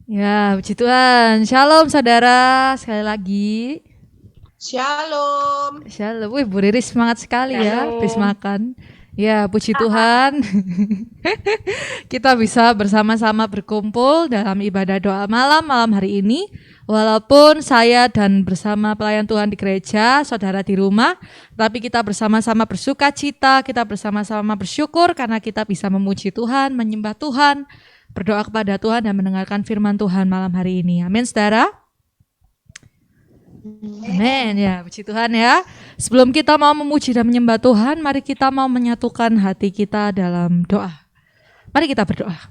Ya, puji Tuhan. Shalom saudara, sekali lagi. Shalom. Shalom. Wih, Bu Riri semangat sekali ya, habis makan. Ya, puji Tuhan. Kita bisa bersama-sama berkumpul dalam ibadah doa malam hari ini. Walaupun saya dan bersama pelayan Tuhan di gereja, saudara di rumah, tapi kita bersama-sama bersuka cita, kita bersama-sama bersyukur karena kita bisa memuji Tuhan, menyembah Tuhan, berdoa kepada Tuhan dan mendengarkan firman Tuhan malam hari ini. Amin, saudara. Amin, ya, puji Tuhan ya. Sebelum kita mau memuji dan menyembah Tuhan, mari kita mau menyatukan hati kita dalam doa. Mari kita berdoa.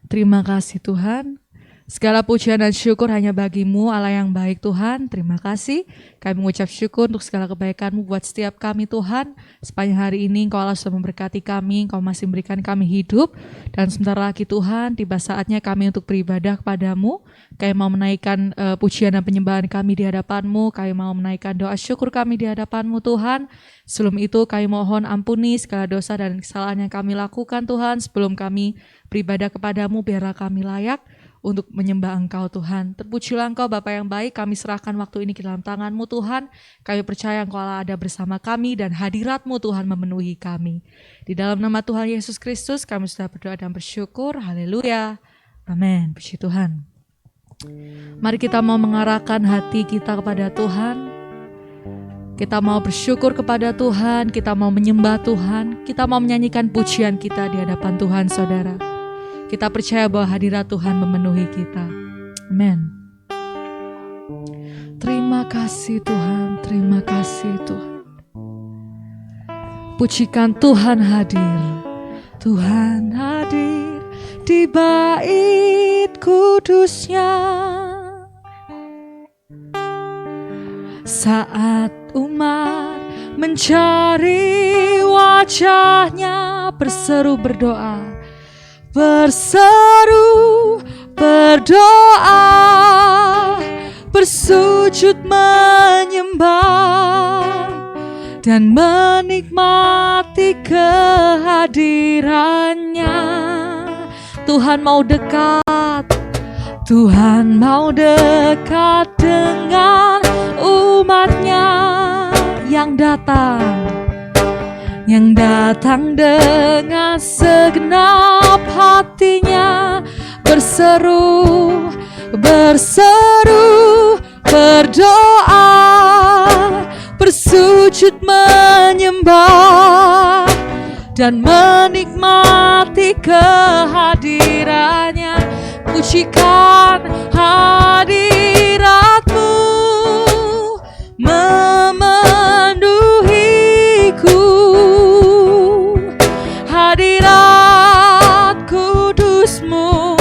Terima kasih Tuhan. Segala pujian dan syukur hanya bagimu, Allah yang baik Tuhan. Terima kasih. Kami mengucap syukur untuk segala kebaikan-Mu buat setiap kami Tuhan. Sepanjang hari ini Engkau Allah sudah memberkati kami, Engkau masih memberikan kami hidup. Dan sebentar lagi Tuhan, tiba saatnya kami untuk beribadah kepada-Mu. Kami mau menaikkan pujian dan penyembahan kami di hadapan-Mu. Kami mau menaikkan doa syukur kami di hadapan-Mu Tuhan. Sebelum itu kami mohon ampuni segala dosa dan kesalahan yang kami lakukan Tuhan. Sebelum kami beribadah kepada-Mu, biarlah kami layak untuk menyembah Engkau Tuhan. Terpujilah Engkau Bapa yang baik, kami serahkan waktu ini ke dalam tangan-Mu Tuhan. Kami percaya Engkau Allah ada bersama kami dan hadirat-Mu Tuhan memenuhi kami. Di dalam nama Tuhan Yesus Kristus kami sudah berdoa dan bersyukur. Haleluya. Amin. Puji Tuhan. Mari kita mau mengarahkan hati kita kepada Tuhan. Kita mau bersyukur kepada Tuhan, kita mau menyembah Tuhan, kita mau menyanyikan pujian kita di hadapan Tuhan saudara. Kita percaya bahwa hadirat Tuhan memenuhi kita. Amin. Terima kasih Tuhan, terima kasih Tuhan. Pujikan Tuhan hadir. Tuhan hadir di bait kudusnya. Saat umat mencari wajahnya, berseru berdoa, berseru berdoa, bersujud menyembah dan menikmati kehadirannya. Tuhan mau dekat, Tuhan mau dekat dengan umatnya yang datang dengan segenap hatinya, berseru berdoa, bersujud menyembah dan menikmati kehadirannya. Pujikan hadirat-Mu memenuhiku, hadirat kudus-Mu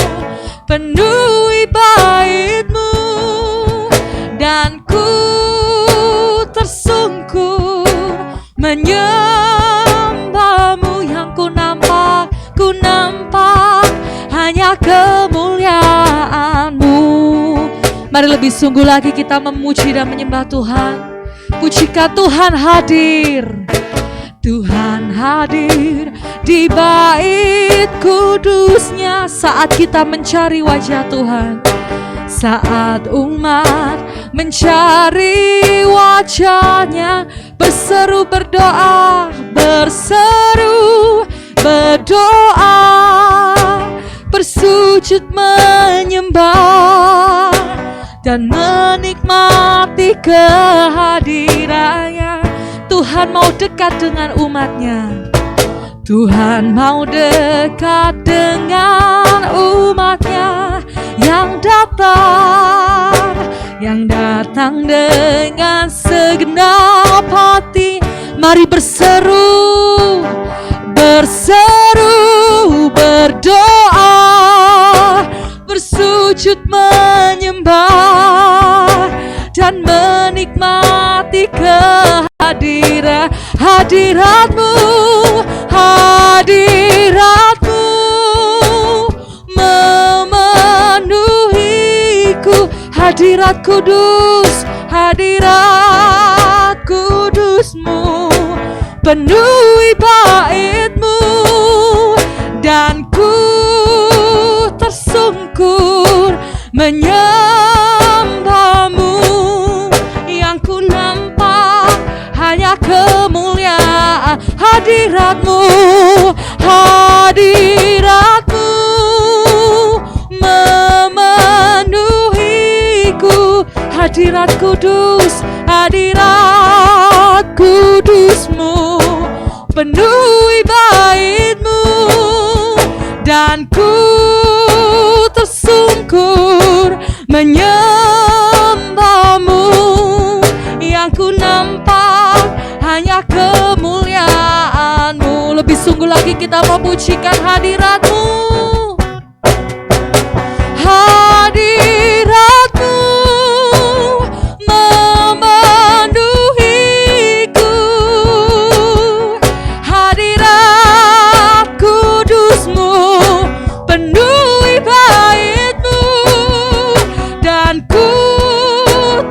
penuhi bait-Mu, dan ku tersungkur menyembah-Mu. Yang ku nampak hanya kemuliaan-Mu. Mari lebih sungguh lagi kita memuji dan menyembah Tuhan. Pujikan Tuhan hadir. Tuhan hadir di bait kudusnya saat kita mencari wajah Tuhan. Saat umat mencari wajahnya, berseru berdoa, bersujud menyembah dan menikmati kehadirannya. Tuhan mau dekat dengan umatnya. Tuhan mau dekat dengan umatnya yang datang dengan segenap hati. Mari berseru berdoa, bersujud menyembah dan menikmati hadirat-Mu memenuhiku. Hadirat kudus-Mu penuhi bait-Mu, dan ku tersungkur menyembahmu. Yang ku nampak hanya kemuliaan hadiratmu, hadiratmu memenuhiku. Hadirat kudus, hadirat kudusmu penuhi baitmu, dan ku tersungkur menyembahmu. Yang ku nampak hanya kemuliaanmu. Lebih sungguh lagi kita memujikan hadiratmu, hadiratmu memenuhiku. Hadirat kudusmu penuhi baitmu, dan ku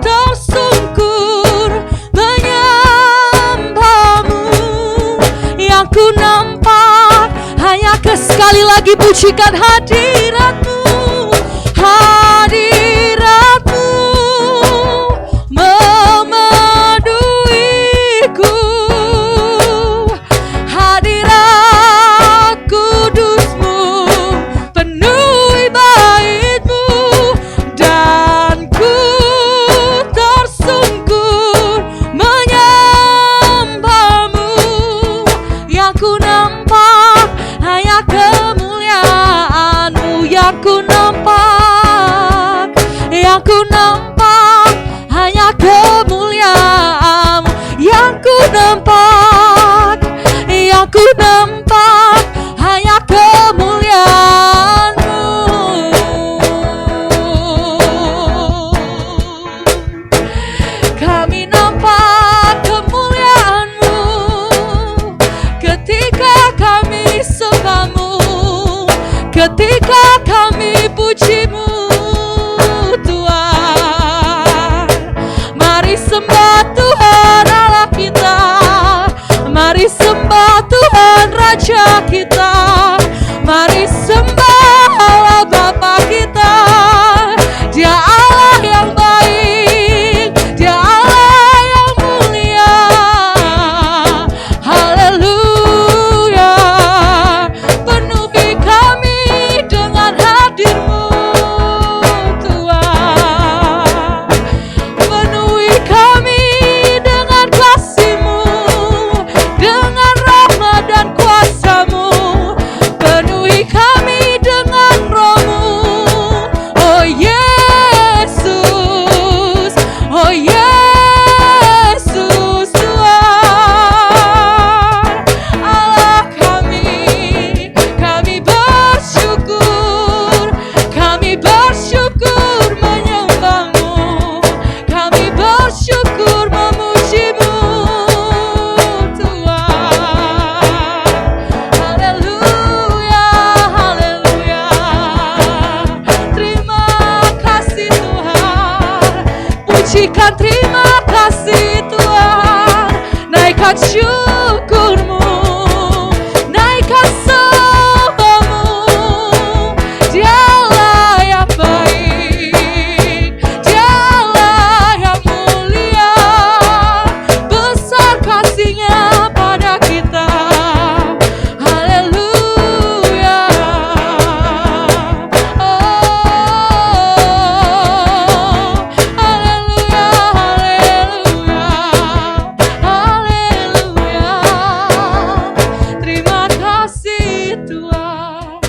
tersungkur menyembahmu. Yang ku nampak hanya sekali lagi pujikan hadiratmu, hadiratmu memenuhiku. Hadirat kudusmu penuhi baitmu, dan ku tersungkur menyembahmu. Yang ku nampak hanya kemuliaanmu. Yang ku nampak, yang ku nampak hanya kemuliaanmu. Yang ku nampak, yang ku nampak hanya kemuliaanmu. Kami nampak kemuliaanmu ketika kami sembahmu, ketika kami pujimu Tuhan. Mari sembah Tuhan Allah kita, mari sembah Tuhan Raja kita, mari sembah Allah Bapa kita. Dia Allah yang baik, Dia Allah yang mulia. Haleluya. Penuhi kami dengan hadir-Mu Tuhan. Penuhi kami dengan kasih-Mu, dengan rahmat dan kuasa-Mu. Penuhi kami dengan Roh-Mu. Oh Yesus, oh Yesus Tuhan. Allah kami bersyukur, kami bersyukur menyembah-Mu, kami bersyukur memuji-Mu Tuhan. Haleluya, haleluya. Terima kasih Tuhan, pujikan terima kasih Tuhan. Naikkan syukur-Mu, naikkan sembah-Mu. Dialah yang baik, Dialah yang mulia. Besar kasih-Nya pada kita. Haleluya. Haleluya, haleluya, haleluya. Terima kasih Tuhan,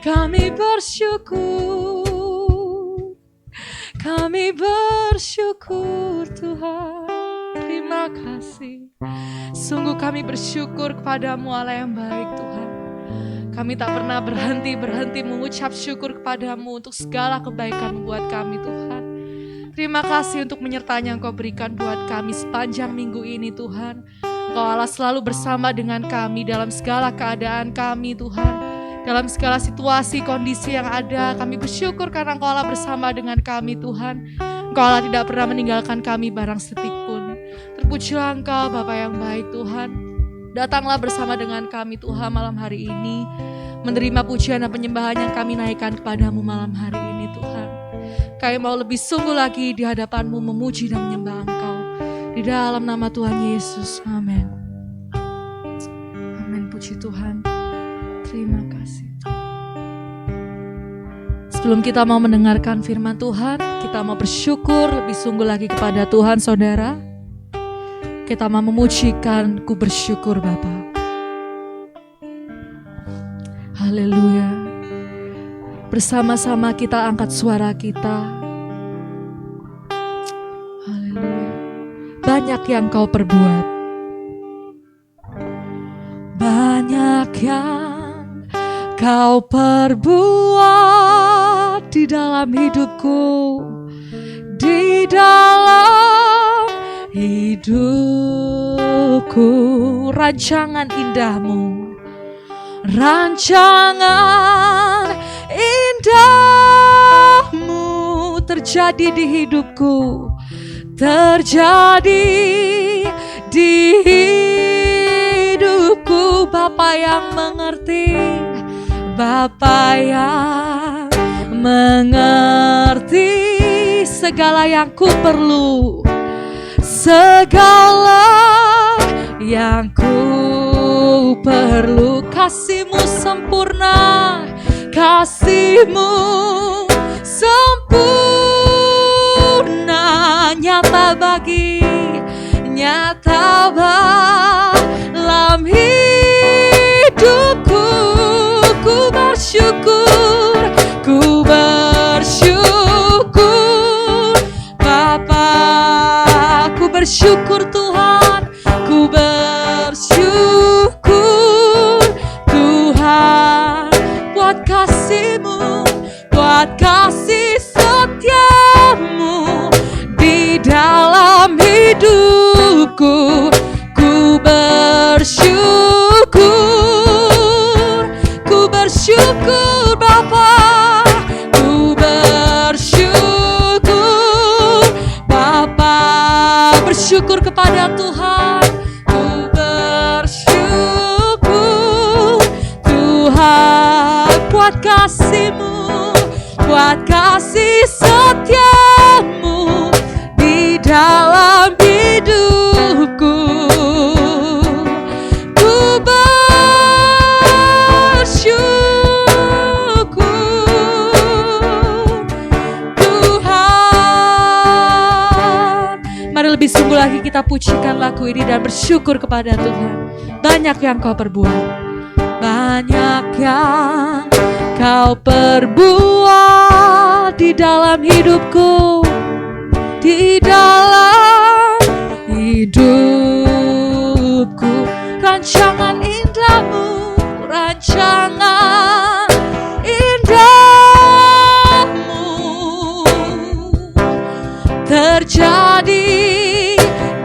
kami bersyukur, kami bersyukur Tuhan. Terima kasih. Sungguh kami bersyukur kepadamu Allah yang baik Tuhan. Kami tak pernah berhenti mengucap syukur kepadamu untuk segala kebaikan buat kami Tuhan. Terima kasih untuk menyertanya Engkau berikan buat kami sepanjang minggu ini Tuhan. Engkau Allah selalu bersama dengan kami dalam segala keadaan kami Tuhan. Dalam segala situasi, kondisi yang ada, kami bersyukur karena Engkau Allah bersama dengan kami Tuhan. Engkau Allah tidak pernah meninggalkan kami barang setik pun. Terpujilah Engkau Bapa yang baik Tuhan. Datanglah bersama dengan kami Tuhan malam hari ini. Menerima pujian dan penyembahan yang kami naikkan kepadamu malam hari ini Tuhan. Kami mau lebih sungguh lagi di hadapan-Mu memuji dan menyembah Engkau. Di dalam nama Tuhan Yesus, amin. Amin, puji Tuhan. Terima kasih. Sebelum kita mau mendengarkan firman Tuhan, kita mau bersyukur lebih sungguh lagi kepada Tuhan, saudara. Kita mau memujikan, ku bersyukur Bapa. Haleluya. Bersama-sama kita angkat suara kita. Haleluya. Banyak yang Kau perbuat. Banyak yang Kau perbuat di dalam hidupku, di dalam hidupku. Rancangan indahmu, rancangan indahmu terjadi di hidupku, terjadi di hidupku. Bapa yang mengerti, Bapa yang mengerti segala yang ku perlu, segala yang ku perlu. Kasih-Mu sempurna, kasih-Mu sempurna, nyata bagi, nyata dalam hidupku. Ku bersyukur, ku bersyukur Bapa, ku bersyukur Tuhan, ku bersyukur Tuhan buat kasih-Mu, buat kasih setia-Mu di dalam hidupku. Ku bersyukur Bapa, ku bersyukur Bapa, bersyukur kepada Tuhan. Ku bersyukur Tuhan buat kasih-Mu, buat kasih setia-Mu di dalam hidupku. Lebih sungguh lagi kita pujikan lagu ini dan bersyukur kepada Tuhan. Banyak yang Kau perbuat, banyak yang Kau perbuat di dalam hidupku, di dalam hidupku. Rancangan indahmu, rancangan indahmu terjadi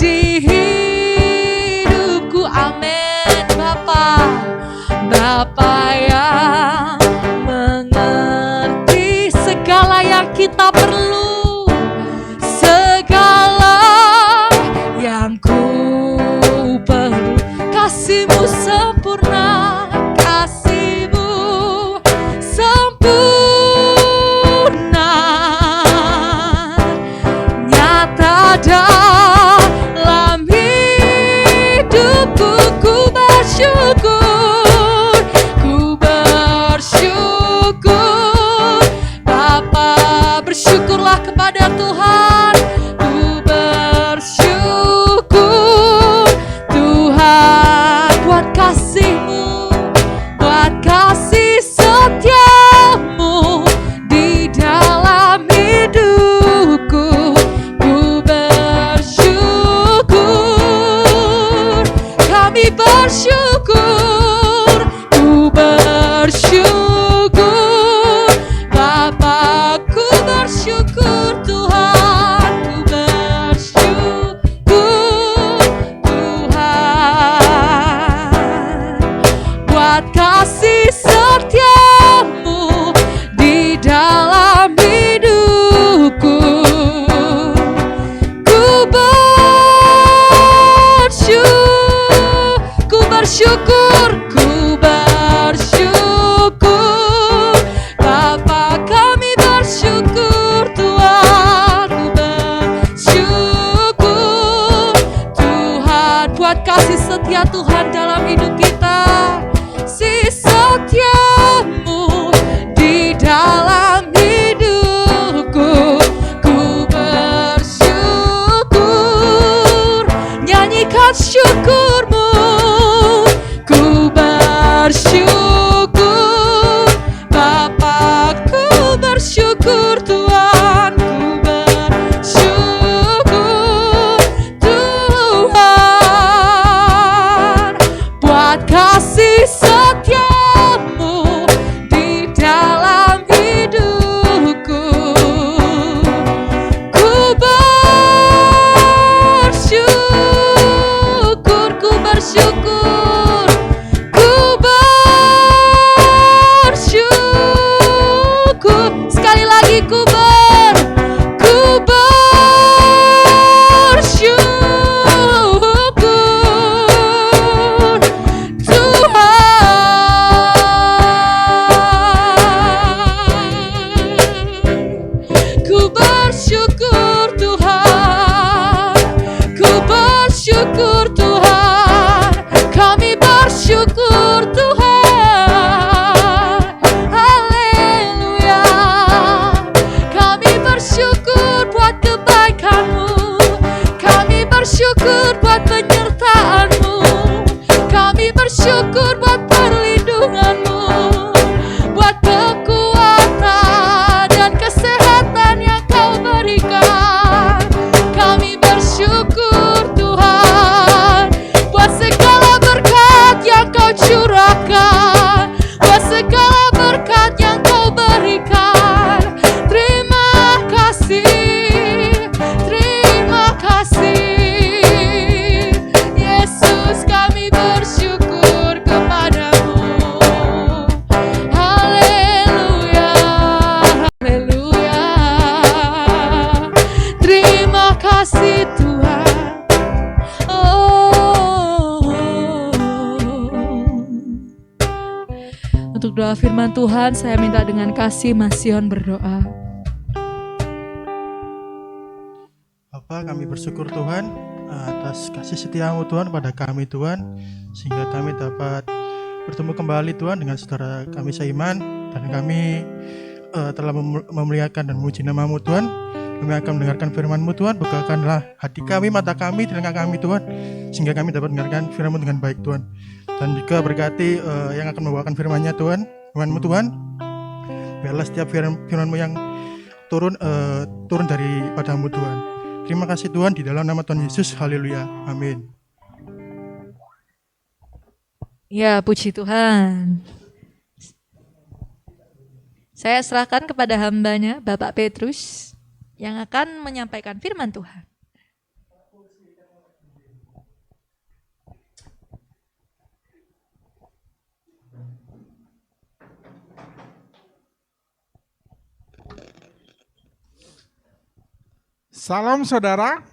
di hidupku. Amin Bapa, Bapa yang mengerti segala yang kita perlu, segala yang ku perlu. Kasih-Mu sempurna, kasih-Mu sempurna, nyata dalam hidupku. Ku bersyukur, ku bersyukur Bapa, bersyukurlah kepada Tuhan. Ku bersyukur Tuhan buat kasih-Mu, buat kasih setia-Mu di dalam hidupku. Ku bersyukur, kami bersyukur, ku bersyukur Bapa, ku bersyukur Tuhan, ku bersyukur Tuhan buat kasih setia-Mu di dalam hidupku. Ku bersyukur, ku bersyukur Bapa, kami bersyukur Tuhan. Tuhan, buat kasih setia Tuhan dalam hidup kita. Si setiamu di dalam hidupku, ku bersyukur, nyanyikan syukurmu, ku bersyukur, Bapakku bersyukur Tuhan, ku bersyukur Tuhan, buat kasih setiamu di dalam hidupku, ku bersyukur, ku bersyukur, ku bersyukur, sekali lagi ku bersyukur Tuhan, ku bersyukur Tuhan, ku bersyukur Tuhan, kami bersyukur Tuhan, haleluya, kami bersyukur buat kebaikan-Mu, kami bersyukur buat penyertaan-Mu, kami bersyukur buat perlindungan-Mu, buat kekuatan dan kesehatan yang Kau berikan. Kami bersyukur Tuhan buat segala berkat yang Kau curahkan, buat segala berkat yang Kau berikan. Terima kasih, terima kasih Yesus, kami bersyukur kepadamu. Haleluya, haleluya, terima kasih Tuhan. Untuk doa firman Tuhan, saya minta dengan kasih Mas Sion berdoa. Bapa, kami bersyukur Tuhan atas kasih setiamu Tuhan pada kami Tuhan, sehingga kami dapat bertemu kembali Tuhan dengan saudara kami seiman, dan kami telah memuliakan dan memuji nama-Mu Tuhan. Kami akan mendengarkan firman-Mu Tuhan, bukakanlah hati kami, mata kami, telinga kami Tuhan, sehingga kami dapat mendengarkan firman-Mu dengan baik Tuhan. Dan juga berkati yang akan membawakan firman-Nya Tuhan, firman-Mu Tuhan. Biarlah setiap firman-Mu yang turun daripada-Mu Tuhan. Terima kasih Tuhan, di dalam nama Tuhan Yesus, haleluya, amin. Ya, puji Tuhan. Saya serahkan kepada hambanya, Bapak Petrus, yang akan menyampaikan firman Tuhan. Salam saudara.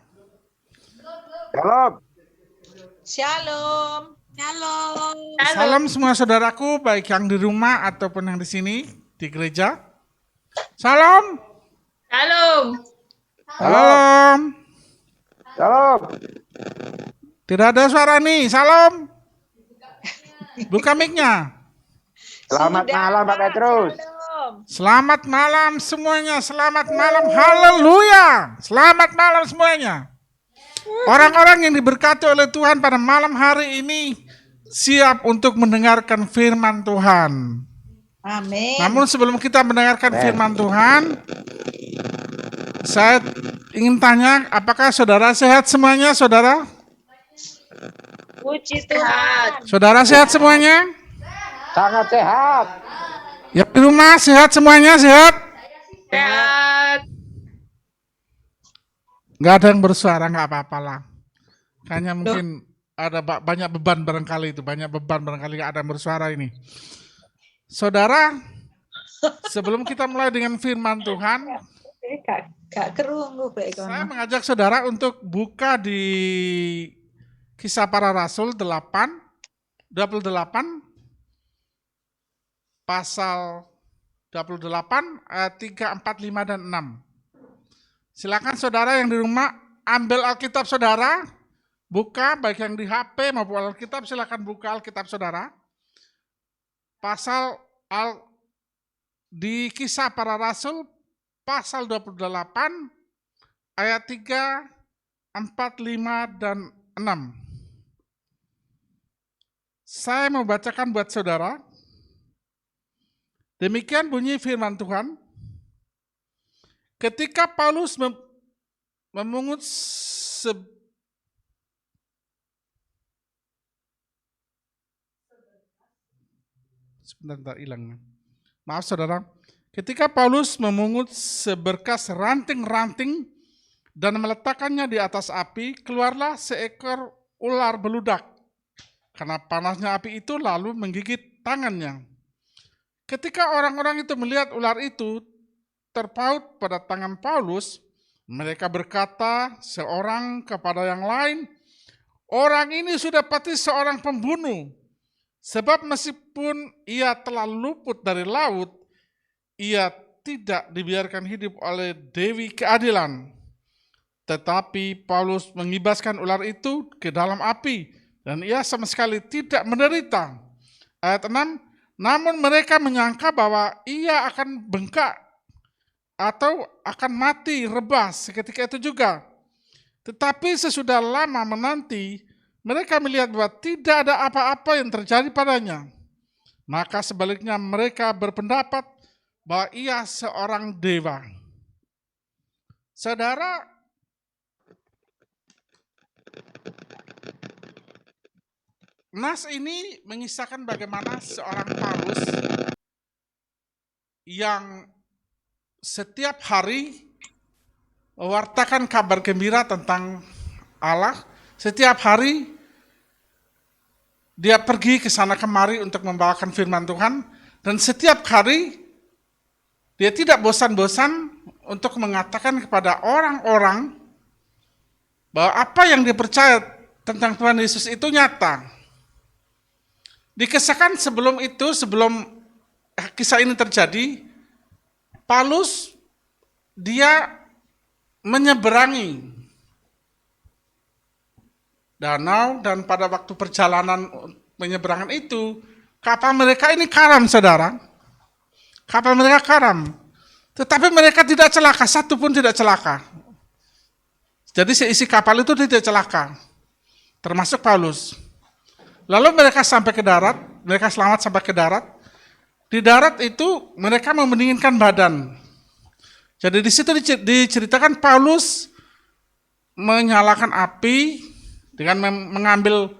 Shalom. Shalom. Shalom. Salam semua saudaraku, baik yang di rumah ataupun yang di sini di gereja. Salam. Shalom. Salam. Shalom. Tidak ada suara nih. Salam. Buka mic-nya. Selamat malam Pak Petrus. Shalom. Selamat malam semuanya. Selamat malam. Haleluya. Selamat malam semuanya. Orang-orang yang diberkati oleh Tuhan pada malam hari ini siap untuk mendengarkan firman Tuhan. Amin. Namun sebelum kita mendengarkan firman Tuhan, saya ingin tanya, apakah saudara sehat semuanya, saudara? Puji Tuhan. Saudara sehat semuanya? Sangat sehat. Yang di rumah sehat semuanya, sehat? Sehat. Nggak ada yang bersuara, nggak apa-apa lah. Kayaknya mungkin ada banyak beban barangkali itu, banyak beban barangkali nggak ada yang bersuara ini. Saudara, sebelum kita mulai dengan firman Tuhan, Gak kerungu baik saya mengajak saudara untuk buka di Kisah Para Rasul 28 pasal 28 ayat 3, 4, 5 dan 6. Silakan saudara yang di rumah ambil Alkitab saudara, buka baik yang di HP maupun Alkitab, silakan buka Alkitab saudara. Di Kisah Para Rasul pasal 28 ayat 3, 4, 5, dan 6. Saya mau bacakan buat saudara. Demikian bunyi firman Tuhan. Ketika Paulus memungut sebentar hilang. Maaf saudara. Ketika Paulus memungut seberkas ranting-ranting dan meletakkannya di atas api, keluarlah seekor ular beludak. Karena panasnya api itu lalu menggigit tangannya. Ketika orang-orang itu melihat ular itu terpaut pada tangan Paulus, mereka berkata seorang kepada yang lain, "Orang ini sudah pasti seorang pembunuh. Sebab meskipun ia telah luput dari laut, ia tidak dibiarkan hidup oleh Dewi Keadilan." Tetapi Paulus mengibaskan ular itu ke dalam api, dan ia sama sekali tidak menderita. Ayat 6, namun mereka menyangka bahwa ia akan bengkak atau akan mati rebah seketika itu juga. Tetapi sesudah lama menanti, mereka melihat bahwa tidak ada apa-apa yang terjadi padanya. Maka sebaliknya mereka berpendapat bahwa ia seorang dewa. Saudara, nas ini mengisahkan bagaimana seorang Paulus yang setiap hari mewartakan kabar gembira tentang Allah. Setiap hari dia pergi ke sana kemari untuk membawakan firman Tuhan, dan setiap hari dia tidak bosan-bosan untuk mengatakan kepada orang-orang bahwa apa yang dia percaya tentang Tuhan Yesus itu nyata. Dikisahkan sebelum kisah ini terjadi, Paulus dia menyeberangi danau, dan pada waktu perjalanan menyeberangan itu, kapal mereka ini karam, saudara. Kapal mereka karam. Tetapi mereka tidak celaka, satu pun tidak celaka. Jadi seisi kapal itu tidak celaka, termasuk Paulus. Lalu mereka sampai ke darat, mereka selamat sampai ke darat. Di darat itu mereka mendinginkan badan. Jadi di situ diceritakan Paulus menyalakan api dengan mengambil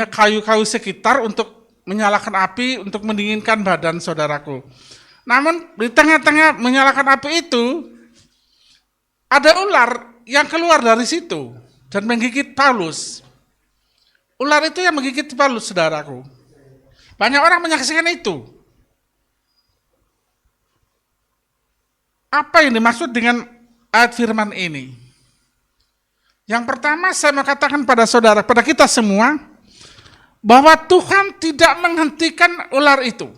kayu-kayu sekitar untuk menyalakan api untuk mendinginkan badan saudaraku. Namun di tengah-tengah menyalakan api itu ada ular yang keluar dari situ dan menggigit Paulus. Ular itu yang menggigit Paulus, saudaraku. Banyak orang menyaksikan itu. Apa yang dimaksud dengan ayat firman ini? Yang pertama saya mau katakan pada saudara, pada kita semua, bahwa Tuhan tidak menghentikan ular itu.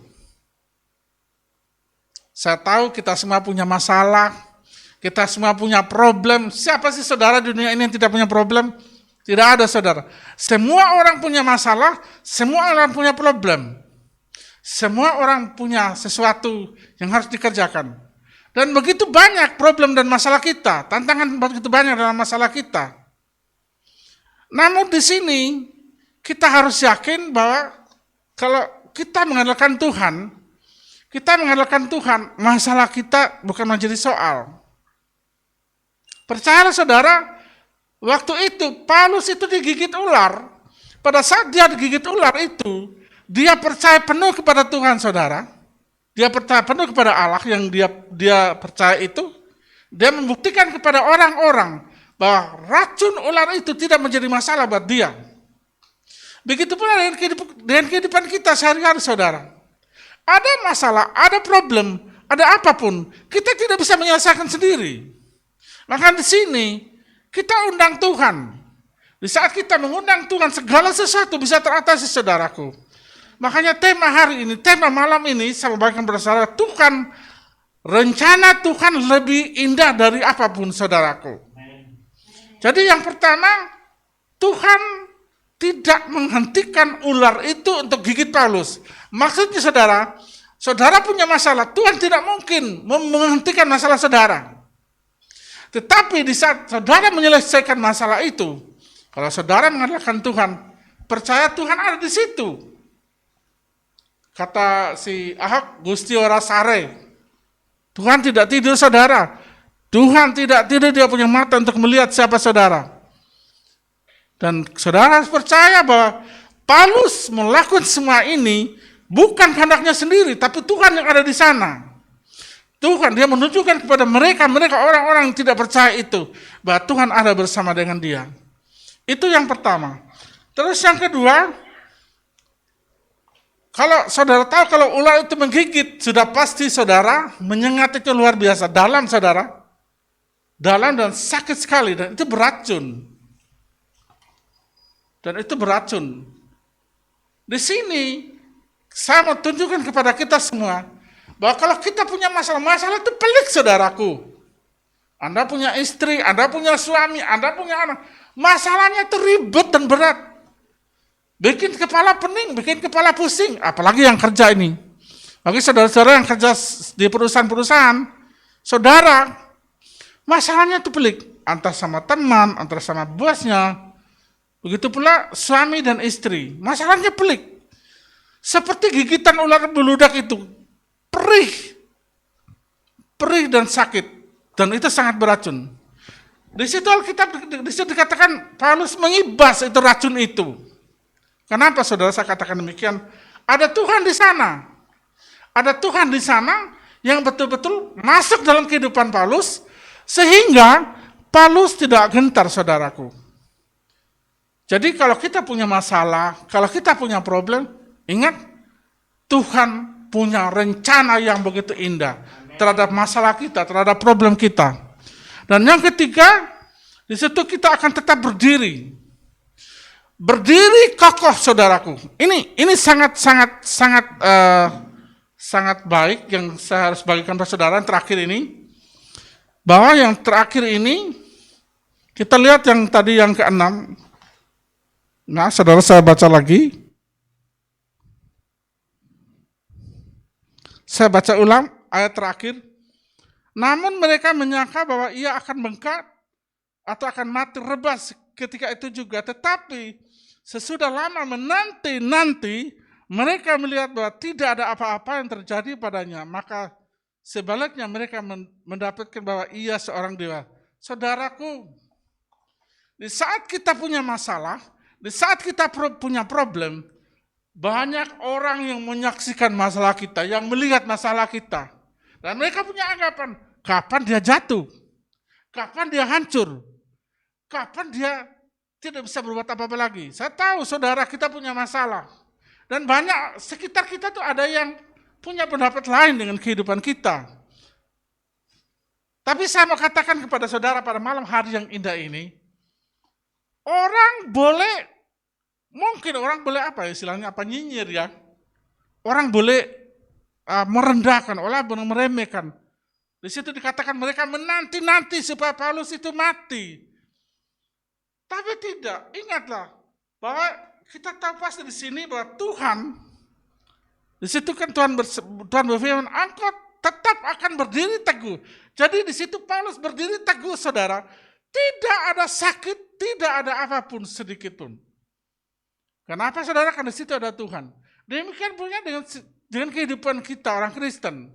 Saya tahu kita semua punya masalah, kita semua punya problem. Siapa sih saudara di dunia ini yang tidak punya problem? Tidak ada, saudara. Semua orang punya masalah, semua orang punya problem. Semua orang punya sesuatu yang harus dikerjakan. Dan begitu banyak problem dan masalah kita, tantangan begitu banyak dalam masalah kita. Namun di sini kita harus yakin bahwa kalau kita mengandalkan Tuhan, masalah kita bukan menjadi soal. Percayalah saudara, waktu itu Paulus itu digigit ular. Pada saat dia digigit ular itu, dia percaya penuh kepada Tuhan, saudara. Dia percaya penuh kepada Allah yang dia percaya itu. Dia membuktikan kepada orang-orang bahwa racun ular itu tidak menjadi masalah buat dia. Begitu pula dengan kehidupan kita sehari-hari, saudara. Ada masalah, ada problem, ada apapun, kita tidak bisa menyelesaikan sendiri. Maka di sini kita undang Tuhan. Di saat kita mengundang Tuhan, segala sesuatu bisa teratasi, saudaraku. Makanya tema hari ini, tema malam ini, saya membagikan kepada saudara, Tuhan, rencana Tuhan lebih indah dari apapun, saudaraku. Jadi yang pertama, Tuhan tidak menghentikan ular itu untuk gigit Paulus. Maksudnya saudara punya masalah, Tuhan tidak mungkin menghentikan masalah saudara. Tetapi di saat saudara menyelesaikan masalah itu, kalau saudara mengandalkan Tuhan, percaya Tuhan ada di situ. Kata si Ahok, Gusti ora sare. Tuhan tidak tidur saudara. Tuhan tidak tidur, dia punya mata untuk melihat siapa saudara. Dan saudara harus percaya bahwa Paulus melakukan semua ini bukan kehendaknya sendiri, tapi Tuhan yang ada di sana. Tuhan, dia menunjukkan kepada mereka orang-orang yang tidak percaya itu, bahwa Tuhan ada bersama dengan dia. Itu yang pertama. Terus yang kedua, kalau saudara tahu kalau ular itu menggigit, sudah pasti saudara menyengat itu luar biasa. Dalam dan sakit sekali, dan itu beracun. Di sini, saya mau tunjukkan kepada kita semua, bahwa kalau kita punya masalah itu pelik saudaraku. Anda punya istri, Anda punya suami, Anda punya anak. Masalahnya itu ribet dan berat. Bikin kepala pening, bikin kepala pusing. Apalagi yang kerja ini. Bagi saudara-saudara yang kerja di perusahaan-perusahaan, saudara, masalahnya itu pelik. Antara sama teman, antara sama bosnya. Begitu pula suami dan istri. Masalahnya pelik. Seperti gigitan ular beludak itu. Perih dan sakit. Dan itu sangat beracun. Di situ Alkitab dikatakan Paulus mengibas itu racun itu. Kenapa saudara saya katakan demikian? Ada Tuhan di sana. Ada Tuhan di sana yang betul-betul masuk dalam kehidupan Paulus, sehingga Paulus tidak gentar saudaraku. Jadi kalau kita punya masalah, kalau kita punya problem, ingat Tuhan punya rencana yang begitu indah terhadap masalah kita, terhadap problem kita. Dan yang ketiga, di situ kita akan tetap berdiri. Berdiri kokoh saudaraku. Ini sangat baik yang saya harus bagikan kepada saudara yang terakhir ini. Bahwa yang terakhir ini, kita lihat yang tadi yang ke-6. Nah, saudara saya baca lagi. Saya baca ulang ayat terakhir. Namun mereka menyangka bahwa ia akan bengkak atau akan mati rebas ketika itu juga. Tetapi sesudah lama menanti, mereka melihat bahwa tidak ada apa-apa yang terjadi padanya. Maka sebaliknya mereka mendapatkan bahwa ia seorang dewa. Saudaraku, di saat kita punya masalah, di saat kita punya problem, banyak orang yang menyaksikan masalah kita, yang melihat masalah kita. Dan mereka punya anggapan, kapan dia jatuh? Kapan dia hancur? Kapan dia tidak bisa berbuat apa-apa lagi? Saya tahu saudara kita punya masalah. Dan banyak sekitar kita tuh ada yang punya pendapat lain dengan kehidupan kita. Tapi saya mau katakan kepada saudara pada malam hari yang indah ini, mungkin orang boleh apa istilahnya, nyinyir ya. Orang boleh merendahkan, orang boleh meremehkan. Di situ dikatakan mereka menanti-nanti supaya Paulus itu mati. Tapi tidak, ingatlah bahwa kita tahu pasti di sini bahwa Tuhan, di situ kan Tuhan berfirman, engkau tetap akan berdiri teguh. Jadi di situ Paulus berdiri teguh saudara, tidak ada sakit, tidak ada apapun sedikit pun. Kenapa saudara? Karena di situ ada Tuhan. Demikian punya dengan kehidupan kita orang Kristen.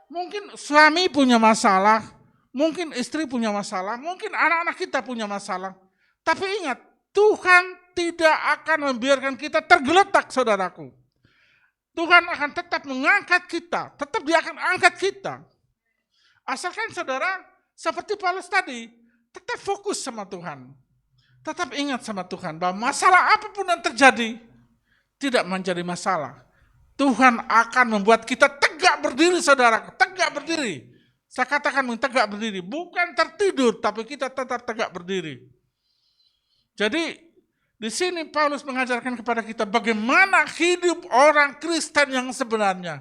Mungkin suami punya masalah, mungkin istri punya masalah, mungkin anak-anak kita punya masalah. Tapi ingat, Tuhan tidak akan membiarkan kita tergeletak saudaraku. Tuhan akan tetap mengangkat kita, tetap dia akan angkat kita. Asalkan saudara, seperti Paulus tadi, tetap fokus sama Tuhan. Tetap ingat sama Tuhan bahwa masalah apapun yang terjadi tidak menjadi masalah. Tuhan akan membuat kita tegak berdiri saudara, tegak berdiri. Saya katakan tegak berdiri, bukan tertidur tapi kita tetap tegak berdiri. Jadi di sini Paulus mengajarkan kepada kita bagaimana hidup orang Kristen yang sebenarnya.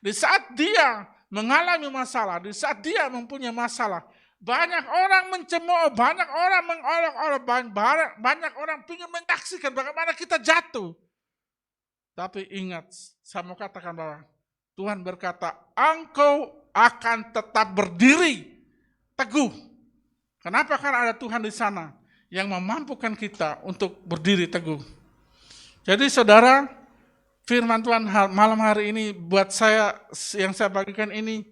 Di saat dia mengalami masalah, di saat dia mempunyai masalah, Banyak orang mencemooh, banyak orang mengolok-olok, banyak orang ingin menyaksikan bagaimana kita jatuh. Tapi ingat, saya mau katakan bahwa Tuhan berkata, engkau akan tetap berdiri teguh. Kenapa? Karena ada Tuhan di sana yang memampukan kita untuk berdiri teguh. Jadi saudara, firman Tuhan malam hari ini buat saya, yang saya bagikan ini,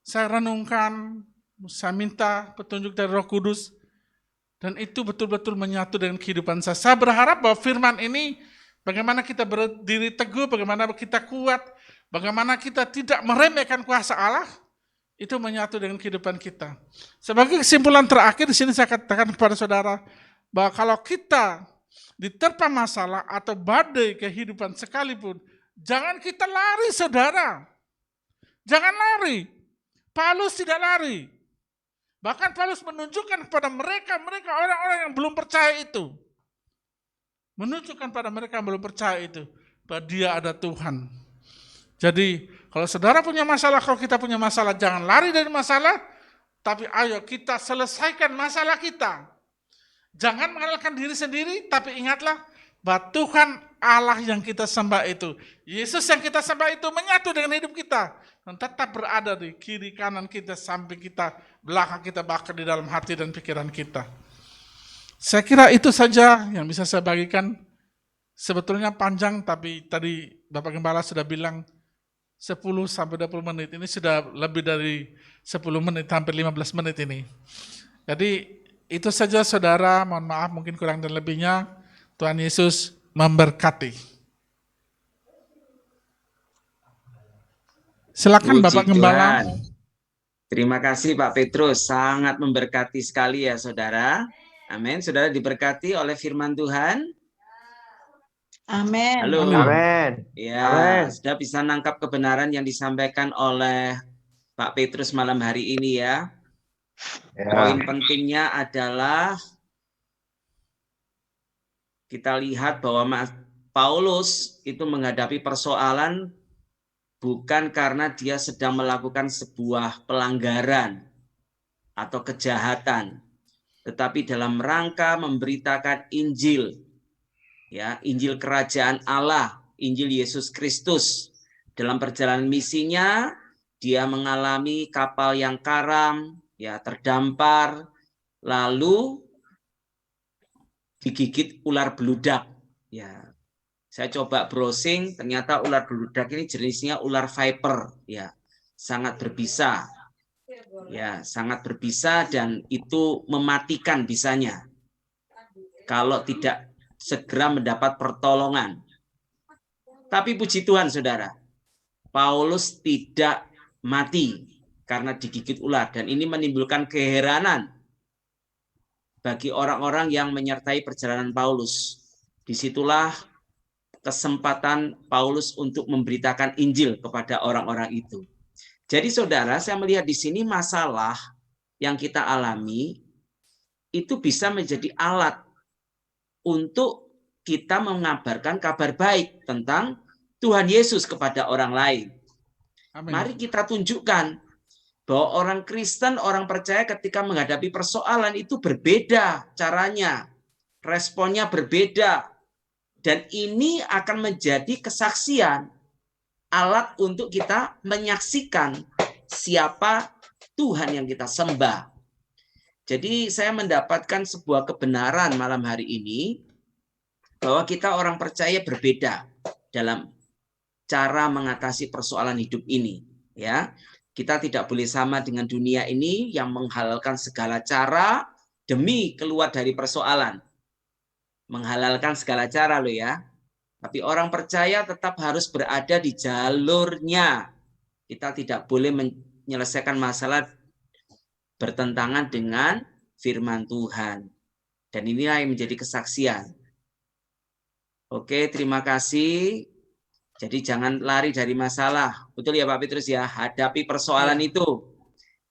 saya renungkan, saya minta petunjuk dari Roh Kudus, dan itu betul-betul menyatu dengan kehidupan saya. Saya berharap bahwa firman ini, bagaimana kita berdiri teguh, bagaimana kita kuat, bagaimana kita tidak meremehkan kuasa Allah, itu menyatu dengan kehidupan kita. Sebagai kesimpulan terakhir, di sini saya katakan kepada saudara, bahwa kalau kita diterpa masalah atau badai kehidupan sekalipun, jangan kita lari, saudara. Jangan lari. Paulus tidak lari. Bahkan Paulus menunjukkan kepada mereka orang-orang yang belum percaya itu. Menunjukkan pada mereka yang belum percaya itu, bahwa dia ada Tuhan. Jadi kalau saudara punya masalah, kalau kita punya masalah, jangan lari dari masalah, tapi ayo kita selesaikan masalah kita. Jangan mengandalkan diri sendiri, tapi ingatlah bahwa Tuhan Allah yang kita sembah itu, Yesus yang kita sembah itu menyatu dengan hidup kita. Dan tetap berada di kiri kanan kita, samping kita, belakang kita, bahkan di dalam hati dan pikiran kita. Saya kira itu saja yang bisa saya bagikan. Sebetulnya panjang, tapi tadi Bapak Gembala sudah bilang 10-20 menit. Ini sudah lebih dari 10 menit, hampir 15 menit ini. Jadi itu saja saudara, mohon maaf mungkin kurang dan lebihnya. Tuhan Yesus memberkati. Silakan Bapak Gembala. Terima kasih Pak Petrus, sangat memberkati sekali ya saudara. Amin. Saudara diberkati oleh firman Tuhan. Amin. Halo. Amin. Ya, Amin. sudah bisa nangkap kebenaran yang disampaikan oleh Pak Petrus malam hari ini ya. Poin pentingnya adalah kita lihat bahwa Paulus itu menghadapi persoalan bukan karena dia sedang melakukan sebuah pelanggaran atau kejahatan, tetapi dalam rangka memberitakan Injil, ya, Injil Kerajaan Allah, Injil Yesus Kristus. Dalam perjalanan misinya, dia mengalami kapal yang karam, ya, terdampar, lalu digigit ular beludak, ya. Saya coba browsing, ternyata ular beludak ini jenisnya ular viper, ya, sangat berbisa, ya, sangat berbisa dan itu mematikan bisanya kalau tidak segera mendapat pertolongan. Tapi puji Tuhan, saudara, Paulus tidak mati karena digigit ular, dan ini menimbulkan keheranan bagi orang-orang yang menyertai perjalanan Paulus. Disitulah kesempatan Paulus untuk memberitakan Injil kepada orang-orang itu. Jadi saudara, saya melihat di sini masalah yang kita alami itu bisa menjadi alat untuk kita mengabarkan kabar baik tentang Tuhan Yesus kepada orang lain. Amin. Mari kita tunjukkan bahwa orang Kristen, orang percaya ketika menghadapi persoalan itu berbeda caranya, responnya berbeda. Dan ini akan menjadi kesaksian, alat untuk kita menyaksikan siapa Tuhan yang kita sembah. Jadi saya mendapatkan sebuah kebenaran malam hari ini, bahwa kita orang percaya berbeda dalam cara mengatasi persoalan hidup ini. Ya, kita tidak boleh sama dengan dunia ini yang menghalalkan segala cara demi keluar dari persoalan. Menghalalkan segala cara loh ya. Tapi orang percaya tetap harus berada di jalurnya. Kita tidak boleh menyelesaikan masalah bertentangan dengan firman Tuhan. Dan inilah yang menjadi kesaksian. Oke, terima kasih. Jadi jangan lari dari masalah. Betul ya Pak Petrus ya, hadapi persoalan itu.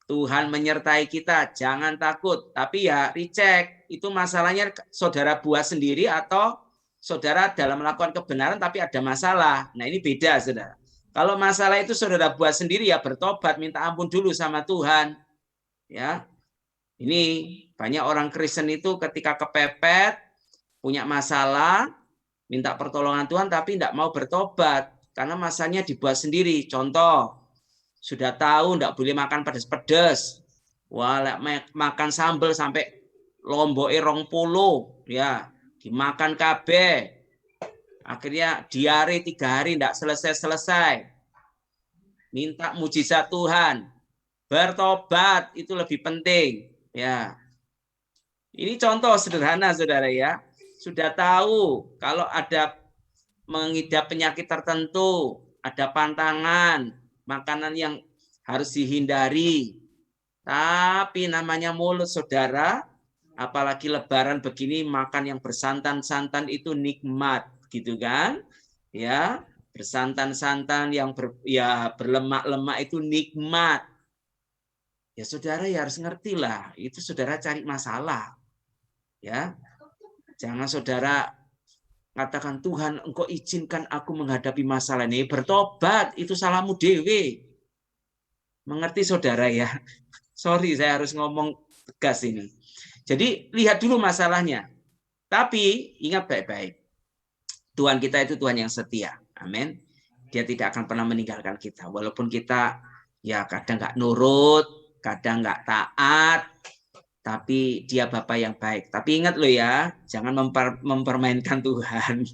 Tuhan menyertai kita, jangan takut. Tapi ya dicek, itu masalahnya saudara buat sendiri atau saudara dalam melakukan kebenaran tapi ada masalah. Nah ini beda saudara. Kalau masalah itu saudara buat sendiri ya bertobat, minta ampun dulu sama Tuhan. Ya, ini banyak orang Kristen itu ketika kepepet, punya masalah, minta pertolongan Tuhan tapi tidak mau bertobat karena masanya dibuat sendiri. Contoh, sudah tahu tidak boleh makan pedas-pedas, wah makan sambal sampai lomboke 20, ya dimakan kabeh. Akhirnya diare 3 hari tidak selesai-selesai. Minta mujizat Tuhan. Bertobat itu lebih penting. Ya. Ini contoh sederhana, saudara ya. Sudah tahu kalau ada mengidap penyakit tertentu, ada pantangan, makanan yang harus dihindari. Tapi namanya mulut, saudara, apalagi lebaran begini, makan yang bersantan-santan itu nikmat. Gitu kan, ya bersantan-santan yang berlemak-lemak itu nikmat. Ya saudara ya harus ngerti lah, itu saudara cari masalah, ya jangan saudara katakan Tuhan engkau izinkan aku menghadapi masalah ini, bertobat itu salahmu dewe. Mengerti saudara ya? Sorry saya harus ngomong tegas ini. Jadi lihat dulu masalahnya, tapi ingat baik-baik. Tuhan kita itu Tuhan yang setia. Amin. Dia tidak akan pernah meninggalkan kita. Walaupun kita ya kadang nggak nurut, kadang nggak taat, tapi dia Bapa yang baik. Tapi ingat loh ya, jangan mempermainkan Tuhan,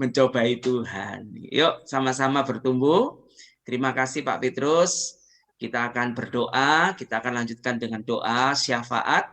mencobai Tuhan. Yuk sama-sama bertumbuh. Terima kasih Pak Petrus. Kita akan berdoa, kita akan lanjutkan dengan doa syafaat.